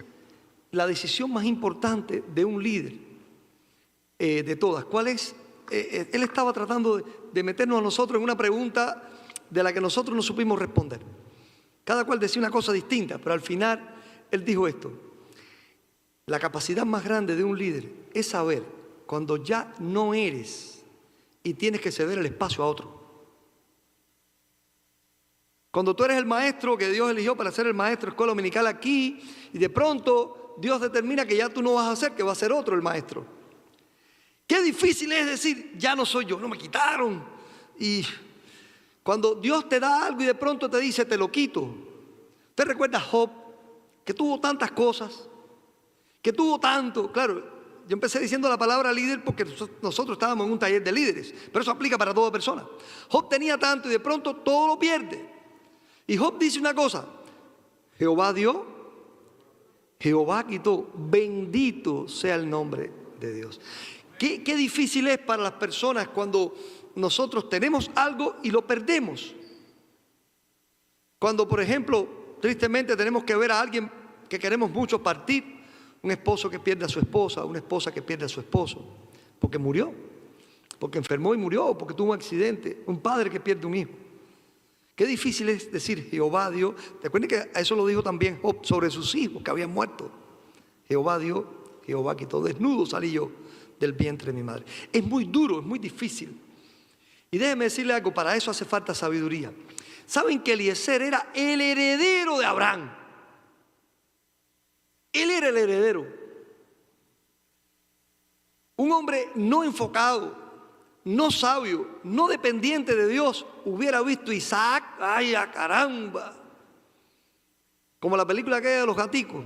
la decisión más importante de un líder? De todas. ¿Cuál es? Él estaba tratando de meternos a nosotros en una pregunta de la que nosotros no supimos responder. Cada cual decía una cosa distinta, pero al final él dijo esto. La capacidad más grande de un líder es saber cuando ya no eres y tienes que ceder el espacio a otro. Cuando tú eres el maestro que Dios eligió para ser el maestro de escuela dominical aquí y de pronto Dios determina que ya tú no vas a ser, que va a ser otro el maestro. Qué difícil es decir, ya no soy yo, no me quitaron. Y cuando Dios te da algo y de pronto te dice, te lo quito. ¿Usted recuerda a Job, que tuvo tantas cosas, que tuvo tanto? Claro, yo empecé diciendo la palabra líder porque nosotros estábamos en un taller de líderes, pero eso aplica para toda persona. Job tenía tanto y de pronto todo lo pierde. Y Job dice una cosa, Jehová dio, Jehová quitó, bendito sea el nombre de Dios. Qué difícil es para las personas cuando nosotros tenemos algo y lo perdemos. Cuando, por ejemplo, tristemente tenemos que ver a alguien que queremos mucho partir, un esposo que pierde a su esposa, una esposa que pierde a su esposo, porque murió, porque enfermó y murió, o porque tuvo un accidente, un padre que pierde un hijo. Qué difícil es decir, Jehová dio. Recuerden que a eso lo dijo también Job sobre sus hijos que habían muerto. Jehová dio, Jehová quitó, desnudo salí yo del vientre de mi madre. Es muy duro, es muy difícil. Y déjeme decirle algo, para eso hace falta sabiduría. ¿Saben que Eliezer era el heredero de Abraham? Él era el heredero. Un hombre no enfocado, no sabio, no dependiente de Dios, hubiera visto a Isaac, ¡ay, a caramba! Como la película aquella de los gaticos.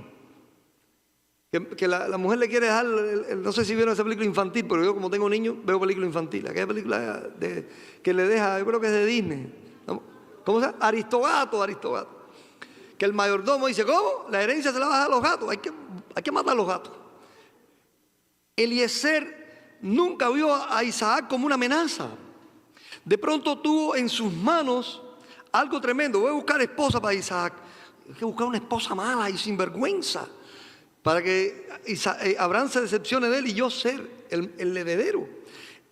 Que la mujer le quiere dejar, no sé si vieron esa película infantil, pero yo como tengo niños veo película infantil. Aquella película que le deja, yo creo que es de Disney. ¿Cómo se llama? Aristogato. Que el mayordomo dice, ¿cómo? La herencia se la va a dejar a los gatos, hay que matar a los gatos. Eliezer nunca vio a Isaac como una amenaza. De pronto tuvo en sus manos algo tremendo. Voy a buscar esposa para Isaac. Hay que buscar una esposa mala y sinvergüenza para que Abraham se decepcione de él y yo ser el heredero.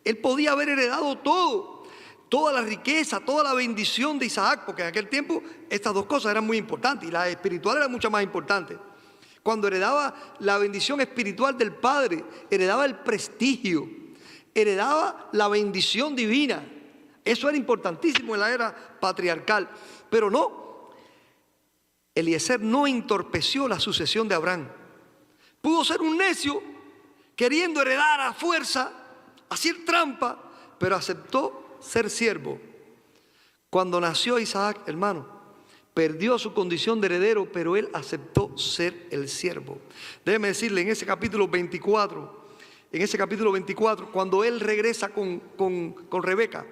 Él podía haber heredado todo, toda la riqueza, toda la bendición de Isaac, porque en aquel tiempo estas dos cosas eran muy importantes y la espiritual era mucho más importante. Cuando heredaba la bendición espiritual del Padre, heredaba el prestigio, heredaba la bendición divina. Eso era importantísimo en la era patriarcal, pero no. Eliezer no entorpeció la sucesión de Abraham. Pudo ser un necio queriendo heredar a fuerza, hacer trampa, pero aceptó ser siervo. Cuando nació Isaac, hermano, perdió su condición de heredero, pero él aceptó ser el siervo. Déjeme decirle, en ese capítulo 24, cuando él regresa con Rebeca,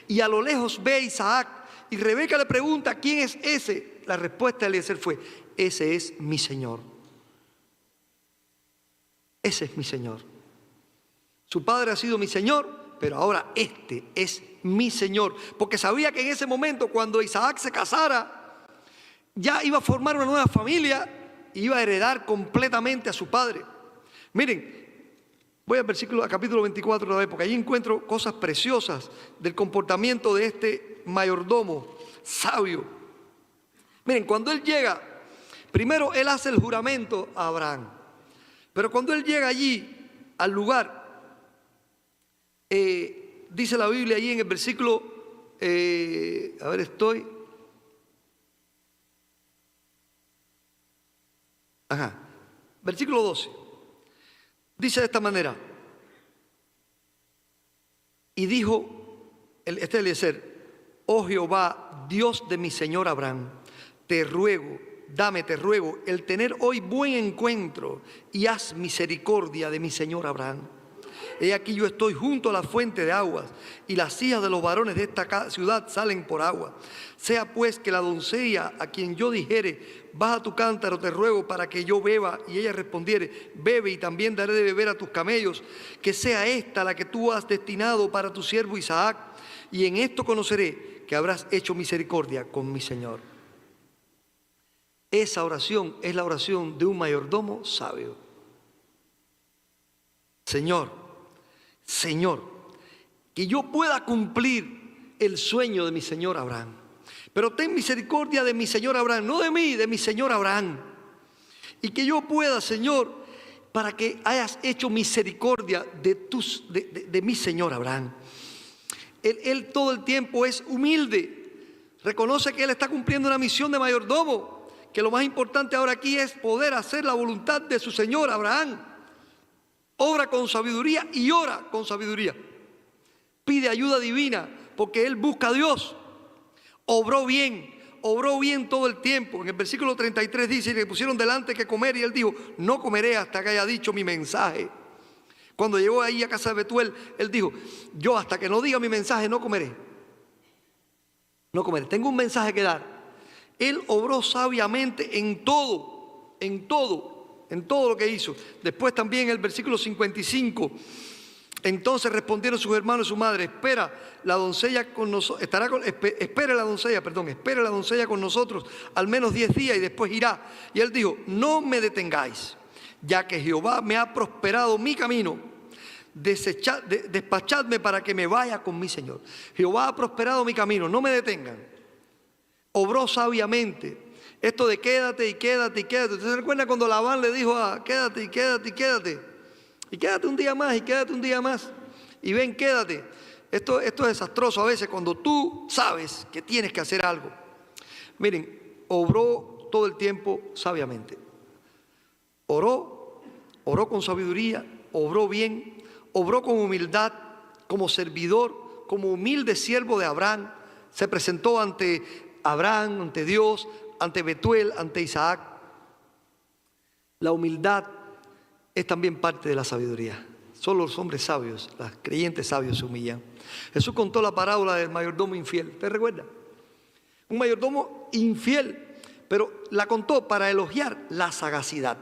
y a lo lejos ve a Isaac, y Rebeca le pregunta, ¿quién es ese? La respuesta de Eliezer fue, ese es mi Señor. Ese es mi Señor. Su padre ha sido mi Señor, pero ahora este es mi Señor. Porque sabía que en ese momento, cuando Isaac se casara, ya iba a formar una nueva familia y iba a heredar completamente a su padre. Miren, voy al capítulo 24 otra vez, porque allí encuentro cosas preciosas del comportamiento de este mayordomo sabio. Miren, cuando él llega, primero él hace el juramento a Abraham. Pero cuando él llega allí, al lugar, dice la Biblia allí en el versículo A ver, estoy. Ajá. Versículo 12. Dice de esta manera. Y dijo, Eliezer: oh Jehová, Dios de mi señor Abraham, te ruego, te ruego, el tener hoy buen encuentro y haz misericordia de mi señor Abraham. He aquí yo estoy junto a la fuente de aguas y las hijas de los varones de esta ciudad salen por agua. Sea pues que la doncella a quien yo dijere, baja tu cántaro, te ruego, para que yo beba, y ella respondiere, bebe, y también daré de beber a tus camellos, que sea esta la que tú has destinado para tu siervo Isaac, y en esto conoceré que habrás hecho misericordia con mi Señor. Esa oración es la oración de un mayordomo sabio. Señor, que yo pueda cumplir el sueño de mi señor Abraham. Pero ten misericordia de mi señor Abraham, no de mí, de mi señor Abraham. Y que yo pueda, Señor, para que hayas hecho misericordia de mi señor Abraham. Él todo el tiempo es humilde. Reconoce que él está cumpliendo una misión de mayordomo. Que lo más importante ahora aquí es poder hacer la voluntad de su señor Abraham. Obra con sabiduría y ora con sabiduría. Pide ayuda divina porque él busca a Dios. Obró bien todo el tiempo. En el versículo 33 dice, y le pusieron delante que comer, y él dijo, no comeré hasta que haya dicho mi mensaje. Cuando llegó ahí a casa de Betuel, él dijo, yo hasta que no diga mi mensaje no comeré. No comeré, tengo un mensaje que dar. Él obró sabiamente en todo lo que hizo. Después también el versículo 55. Entonces respondieron sus hermanos y su madre, espere la doncella con nosotros al menos 10 días y después irá. Y él dijo, no me detengáis, ya que Jehová me ha prosperado mi camino. Despachadme para que me vaya con mi Señor. Jehová ha prosperado mi camino, no me detengan. Obró sabiamente. Esto de quédate y quédate y quédate. ¿Usted se recuerda cuando Labán le dijo a quédate y quédate y quédate? Y quédate un día más y quédate un día más. Y ven, quédate. Esto es desastroso a veces cuando tú sabes que tienes que hacer algo. Miren, obró todo el tiempo sabiamente. Oró con sabiduría, obró bien, obró con humildad, como servidor, como humilde siervo de Abraham. Se presentó ante Abraham, ante Dios, ante Betuel, ante Isaac. La humildad es también parte de la sabiduría. Solo los hombres sabios, los creyentes sabios se humillan. Jesús contó la parábola del mayordomo infiel. ¿Te recuerda? Un mayordomo infiel, pero la contó para elogiar la sagacidad.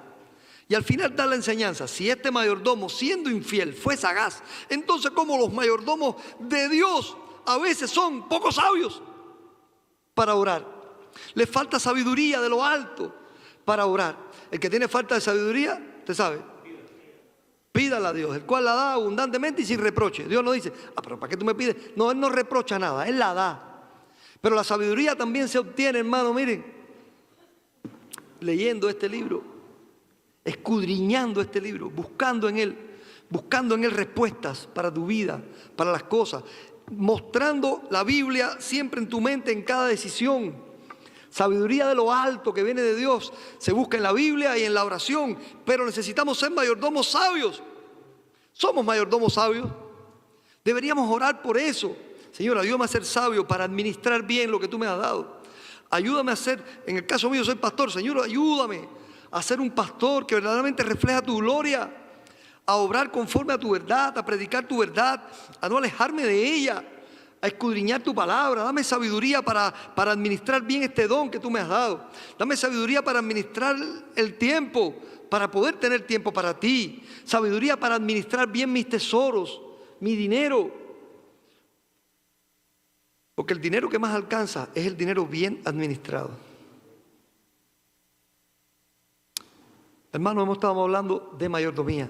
Y al final da la enseñanza, si este mayordomo siendo infiel fue sagaz, entonces como los mayordomos de Dios a veces son poco sabios para orar. Les falta sabiduría de lo alto para orar. El que tiene falta de sabiduría, usted sabe, pídala a Dios, el cual la da abundantemente y sin reproche. Dios no dice, pero ¿para qué tú me pides? No, Él no reprocha nada, Él la da. Pero la sabiduría también se obtiene, hermano, miren, leyendo este libro, escudriñando este libro, buscando en él respuestas para tu vida, para las cosas, mostrando la Biblia siempre en tu mente en cada decisión. Sabiduría de lo alto que viene de Dios se busca en la Biblia y en la oración, pero necesitamos ser mayordomos sabios. Somos mayordomos sabios. Deberíamos orar por eso. Señor, ayúdame a ser sabio para administrar bien lo que tú me has dado. Ayúdame a ser, en el caso mío soy pastor, Señor, ayúdame a ser un pastor que verdaderamente refleja tu gloria, a obrar conforme a tu verdad, a predicar tu verdad, a no alejarme de ella, a escudriñar tu palabra. Dame sabiduría para administrar bien este don que tú me has dado. Dame sabiduría para administrar el tiempo, para poder tener tiempo para ti. Sabiduría para administrar bien mis tesoros, mi dinero. Porque el dinero que más alcanza es el dinero bien administrado. Hermanos, hemos estado hablando de mayordomía.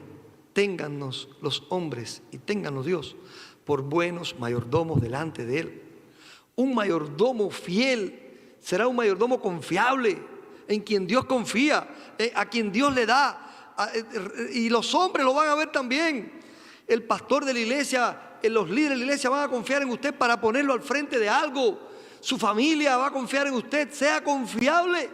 Téngannos los hombres y téngannos Dios por buenos mayordomos delante de Él. Un mayordomo fiel será un mayordomo confiable, en quien Dios confía, a quien Dios le da, y los hombres lo van a ver también. El pastor de la iglesia los líderes de la iglesia van a confiar en usted para ponerlo al frente de algo. Su familia va a confiar en usted. Sea confiable.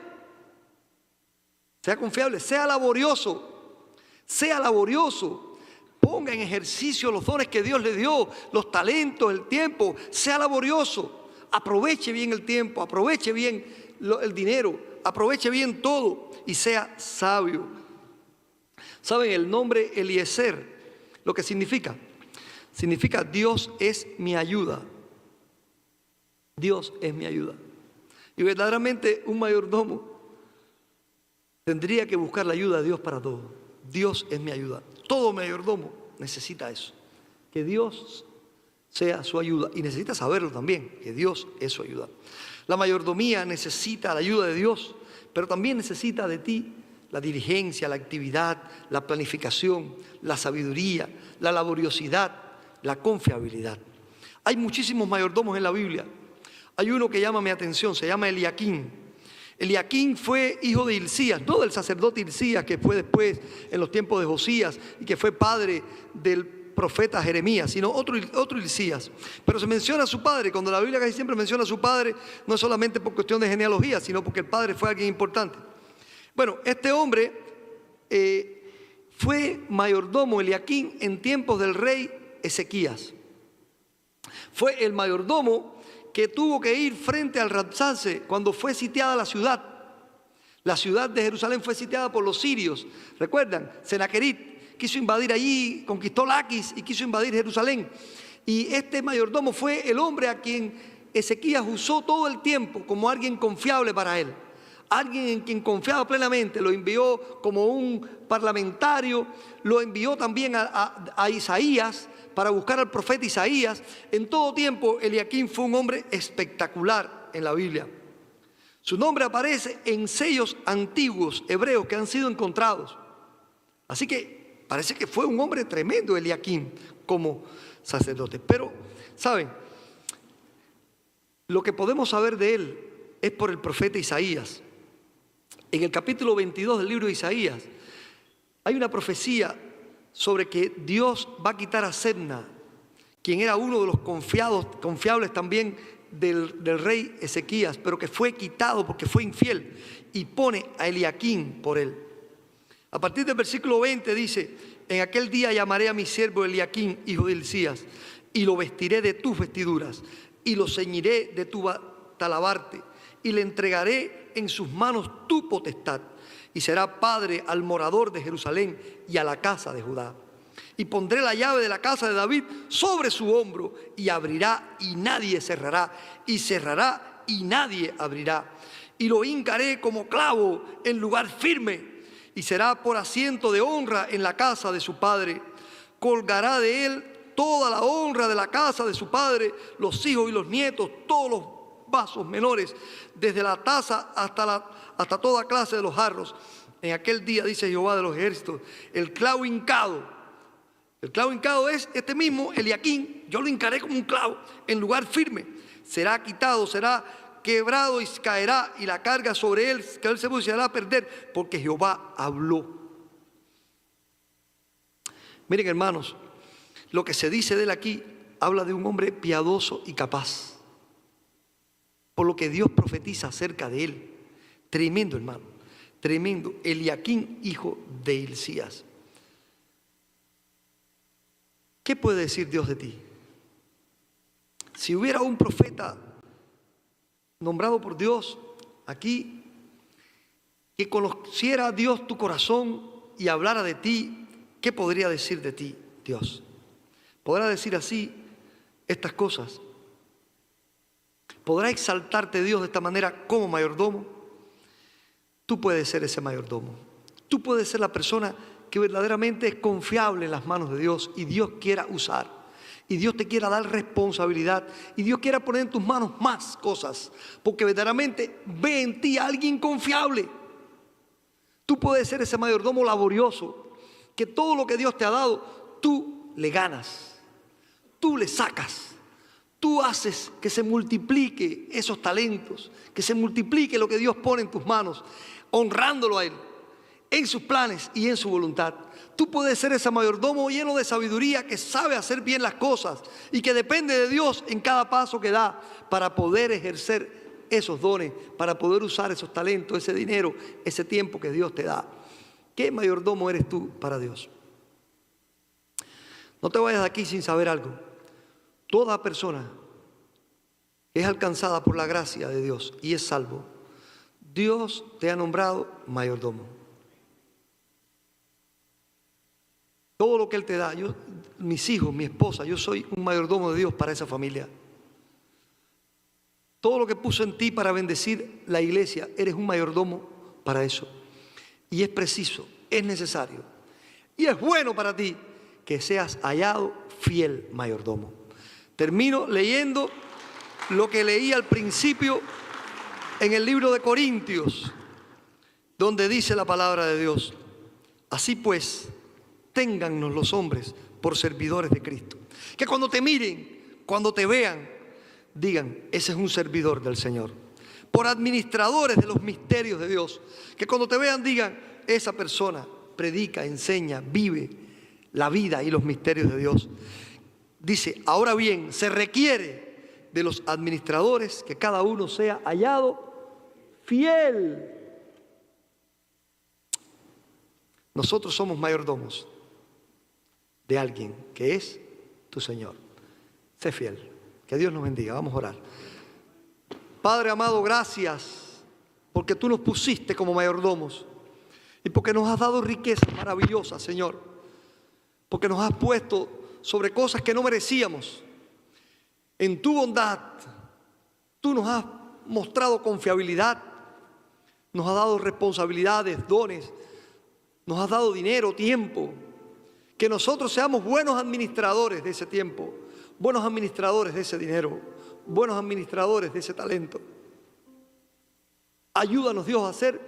Sea confiable, sea laborioso. Sea laborioso. Ponga en ejercicio los dones que Dios le dio, los talentos, el tiempo. Sea laborioso. Aproveche bien el tiempo, aproveche bien el dinero, aproveche bien todo y sea sabio. ¿Saben el nombre Eliezer? Lo que significa. Significa Dios es mi ayuda. Dios es mi ayuda. Y verdaderamente un mayordomo tendría que buscar la ayuda de Dios para todo. Dios es mi ayuda. Todo mayordomo necesita eso. Que Dios sea su ayuda. Y necesita saberlo también, que Dios es su ayuda. La mayordomía necesita la ayuda de Dios, pero también necesita de ti la diligencia, la actividad, la planificación, la sabiduría, la laboriosidad, la confiabilidad. Hay muchísimos mayordomos en la Biblia. Hay uno que llama mi atención, se llama Eliaquim. Eliaquim fue hijo de Hilcías, no del sacerdote Hilcías, que fue después en los tiempos de Josías y que fue padre del profeta Jeremías, sino otro Hilcías. Pero se menciona a su padre. Cuando la Biblia casi siempre menciona a su padre, no es solamente por cuestión de genealogía, sino porque el padre fue alguien importante. Bueno, este hombre fue mayordomo, Eliaquim, en tiempos del rey Ezequías. Fue el mayordomo que tuvo que ir frente al Rabsace cuando fue sitiada la ciudad. La ciudad de Jerusalén fue sitiada por los sirios. ¿Recuerdan? Senaquerib quiso invadir allí, conquistó Laquis y quiso invadir Jerusalén. Y este mayordomo fue el hombre a quien Ezequías usó todo el tiempo como alguien confiable para él. Alguien en quien confiaba plenamente. Lo envió como un parlamentario, lo envió también a Isaías para buscar al profeta Isaías. En todo tiempo, Eliaquim fue un hombre espectacular en la Biblia. Su nombre aparece en sellos antiguos hebreos que han sido encontrados. Así que parece que fue un hombre tremendo Eliaquim como sacerdote. Pero, ¿saben? Lo que podemos saber de él es por el profeta Isaías. En el capítulo 22 del libro de Isaías hay una profecía sobre que Dios va a quitar a Sebna, quien era uno de los confiables también del rey Ezequías, pero que fue quitado porque fue infiel, y pone a Eliaquim por él. A partir del versículo 20 dice: en aquel día llamaré a mi siervo Eliaquim, hijo de Hilcías, y lo vestiré de tus vestiduras, y lo ceñiré de tu talabarte, y le entregaré en sus manos tu potestad, y será padre al morador de Jerusalén y a la casa de Judá. Y pondré la llave de la casa de David sobre su hombro, y abrirá y nadie cerrará, y cerrará y nadie abrirá. Y lo hincaré como clavo en lugar firme, y será por asiento de honra en la casa de su padre. Colgará de él toda la honra de la casa de su padre, los hijos y los nietos, todos los vasos menores, desde la taza hasta toda clase de los jarros. En aquel día, dice Jehová de los ejércitos, el clavo hincado es este mismo Eliaquim, yo lo hincaré como un clavo en lugar firme, será quitado, será quebrado y caerá, y la carga sobre él, que él se hará perder, porque Jehová habló. Miren, hermanos, lo que se dice de él aquí habla de un hombre piadoso y capaz, por lo que Dios profetiza acerca de él. Tremendo, hermano, tremendo. Eliaquim, hijo de Hilcías. ¿Qué puede decir Dios de ti? Si hubiera un profeta nombrado por Dios aquí, que conociera a Dios tu corazón y hablara de ti, ¿qué podría decir de ti Dios? ¿Podrá decir así estas cosas? ¿Podrá exaltarte Dios de esta manera como mayordomo? Tú puedes ser ese mayordomo. Tú puedes ser la persona que verdaderamente es confiable en las manos de Dios y Dios quiera usar. Y Dios te quiera dar responsabilidad. Y Dios quiera poner en tus manos más cosas. Porque verdaderamente ve en ti a alguien confiable. Tú puedes ser ese mayordomo laborioso. Que todo lo que Dios te ha dado, tú le ganas. Tú le sacas. Tú haces que se multiplique esos talentos, que se multiplique lo que Dios pone en tus manos, honrándolo a Él. en sus planes y en su voluntad. Tú puedes ser ese mayordomo lleno de sabiduría que sabe hacer bien las cosas y que depende de Dios en cada paso que da para poder ejercer esos dones, para poder usar esos talentos, ese dinero, ese tiempo que Dios te da. ¿Qué mayordomo eres tú para Dios? No te vayas de aquí sin saber algo. Toda persona es alcanzada por la gracia de Dios y es salvo. Dios te ha nombrado mayordomo. Todo lo que Él te da, mis hijos, mi esposa, yo soy un mayordomo de Dios para esa familia. Todo lo que puso en ti para bendecir la iglesia, eres un mayordomo para eso. Y es preciso, es necesario y es bueno para ti que seas hallado fiel mayordomo. Termino leyendo lo que leí al principio en el libro de Corintios, donde dice la palabra de Dios: así pues, téngannos los hombres por servidores de Cristo. Que cuando te miren, cuando te vean, digan, ese es un servidor del Señor. Por administradores de los misterios de Dios. Que cuando te vean digan, esa persona predica, enseña, vive la vida y los misterios de Dios. Dice, ahora bien, se requiere de los administradores que cada uno sea hallado fiel. Nosotros somos mayordomos de alguien que es tu Señor. Sé fiel. Que Dios nos bendiga. Vamos a orar. Padre amado, gracias porque tú nos pusiste como mayordomos y porque nos has dado riquezas maravillosas, Señor. Porque nos has puesto sobre cosas que no merecíamos. En tu bondad, tú nos has mostrado confiabilidad, nos has dado responsabilidades, dones, nos has dado dinero, tiempo. Que nosotros seamos buenos administradores de ese tiempo, buenos administradores de ese dinero, buenos administradores de ese talento. Ayúdanos, Dios, a ser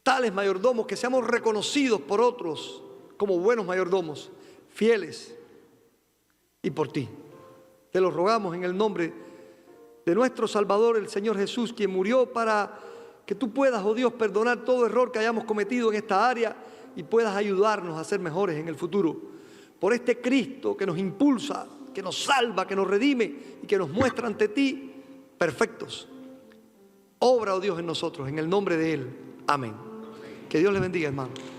tales mayordomos que seamos reconocidos por otros como buenos mayordomos, fieles y por ti. Te lo rogamos en el nombre de nuestro Salvador, el Señor Jesús, quien murió para que tú puedas, oh Dios, perdonar todo error que hayamos cometido en esta área y puedas ayudarnos a ser mejores en el futuro. Por este Cristo que nos impulsa, que nos salva, que nos redime y que nos muestra ante ti perfectos. Obra, oh Dios, en nosotros, en el nombre de Él. Amén. Que Dios les bendiga, hermano.